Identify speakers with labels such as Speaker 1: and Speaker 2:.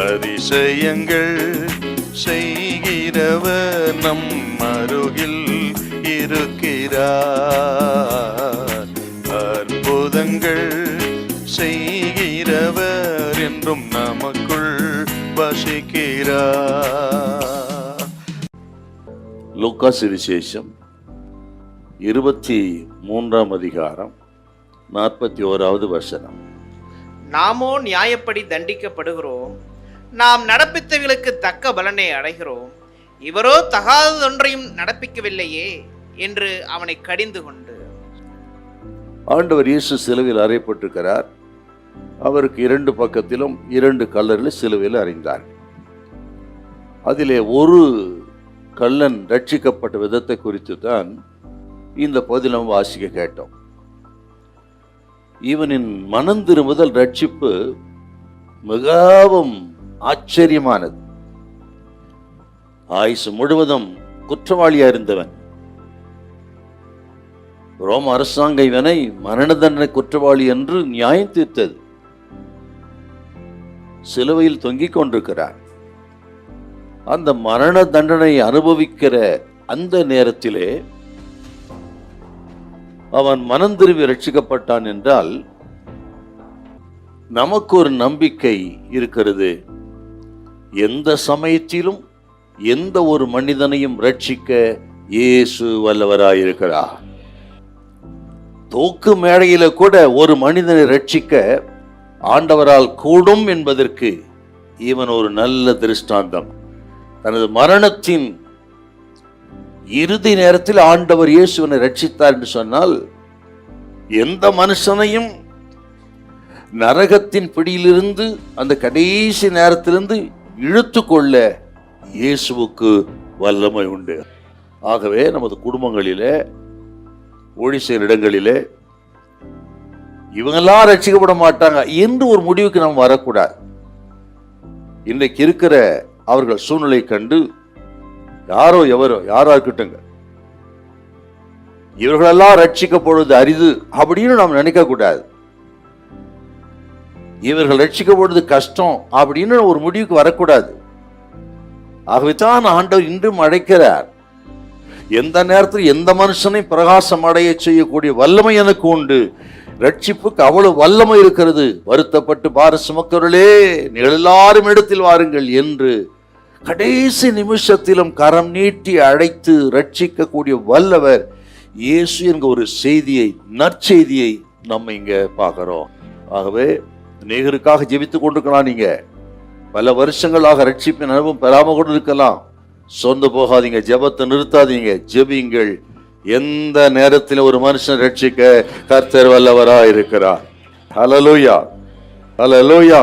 Speaker 1: அதிசயங்கள் செய்கிறவர் நம் அருகில் இருக்கிறார். அற்புதங்கள் செய்கிறவர் என்றும் நமக்குள் வசிக்கிறார்.
Speaker 2: லூக்கா சுவிசேஷம் 23 அதிகாரம் 41வது வசனம்.
Speaker 3: நாமோ நியாயப்படி தண்டிக்கப்படுகிறோம், நாம் நடப்பித்தவர்களுக்கு தக்க பலனை அடைகிறோம், இவரோ தகாததொன்றையும் நடப்பிக்கவில்லையே என்று அவனை கடிந்து கொண்டு.
Speaker 2: ஆண்டவர் இயேசு சிலுவையில் அறையப்பட்டிருக்கிறார். அவருக்கு 2 பக்கத்திலும் 2 கல்லர்கள் சிலுவையில் அறைந்தார். அதிலே ஒரு கள்ளன் ரட்சிக்கப்பட்ட விதத்தை குறித்து தான் இந்த பகுதியில் வாசிக்க கேட்டோம். இவனின் மனம் திரும்புதல் ரட்சிப்பு மிகவும் ஆச்சரியமானது. ஆயுசு முழுவதும் குற்றவாளியா இருந்தவன், ரோம அரசாங்கம் இவனை மரண தண்டனை குற்றவாளி என்று நியாயம் தீர்த்தது. சிலுவையில் தொங்கிக் கொண்டிருக்கிறார். அந்த மரண தண்டனை அனுபவிக்கிற அந்த நேரத்திலே அவன் மனம் திரும்பி ரட்சிக்கப்பட்டான் என்றால் நமக்கு ஒரு நம்பிக்கை இருக்கிறது. எந்த சமயத்திலும் எந்த ஒரு மனிதனையும் ரட்சிக்க இயேசு வல்லவராயிருக்கிறார். தூக்கு மேடையில கூட ஒரு மனிதனை ரட்சிக்க ஆண்டவரால் கூடும் என்பதற்கு இவன் ஒரு நல்ல திருஷ்டாந்தம். தனது மரணத்தின் இறுதி நேரத்தில் ஆண்டவர் இயேசுவனை ரட்சித்தார் என்று சொன்னால், எந்த மனுஷனையும் நரகத்தின் பிடியிலிருந்து அந்த கடைசி நேரத்திலிருந்து இழுத்து கொள்ள இயேசுவுக்கு வல்லமை உண்டு. ஆகவே நமது குடும்பங்களிலே, ஊழிய செய்கிற இடங்களிலே இவங்கெல்லாம் ரட்சிக்கப்பட மாட்டாங்க என்று ஒரு முடிவுக்கு நாம் வரக்கூடாது. இன்றைக்கு இருக்கிற அவர்கள் சூழ்நிலை கண்டு யாரோ எவரோ யாரா இருக்கட்டுங்க, இவர்களெல்லாம் ரட்சிக்கப்படுவது அரிது அப்படின்னு நாம் நினைக்க கூடாது. இவர்கள் ரட்சிக்கப்படுவது கஷ்டம் அப்படின்னு ஒரு முடிவுக்கு வரக்கூடாது. ஆகவே தான் ஆண்டவர் இன்றும் அழைக்கிறார். எந்த நேரத்தில் எந்த மனுஷனை பிரகாசம் அடைய செய்யக்கூடிய வல்லமை எனக்கு உண்டு. ரட்சிப்புக்கு அவ்வளவு வல்லமை இருக்கிறது. வருத்தப்பட்டு பார சுமக்கிறவர்களே, நீங்கள் எல்லாரும் இடத்தில் வாருங்கள் என்று கடைசி நிமிஷத்திலும் கரம் நீட்டி அழைத்து ரட்சிக்கக்கூடிய வல்லவர் இயேசு என்கிற ஒரு செய்தியை, நற்செய்தியை நம்ம இங்க பார்க்கிறோம். ஆகவே நேகருக்காக ஜெபித்துக் கொண்டிருக்கலாம். நீங்க பல வருஷங்களாக ரட்சிப்பின் அனுபவம் பெறாம கொண்டு இருக்கலாம். சொந்த போகாதீங்க, ஜெபத்தை நிறுத்தாதீங்க, ஜெபிங்கள். எந்த நேரத்தில் ஒரு மனுஷன் ரட்சிக்க கர்த்தர் வல்லவராய் இருக்கிறார். ஹல்லேலூயா, ஹல்லேலூயா.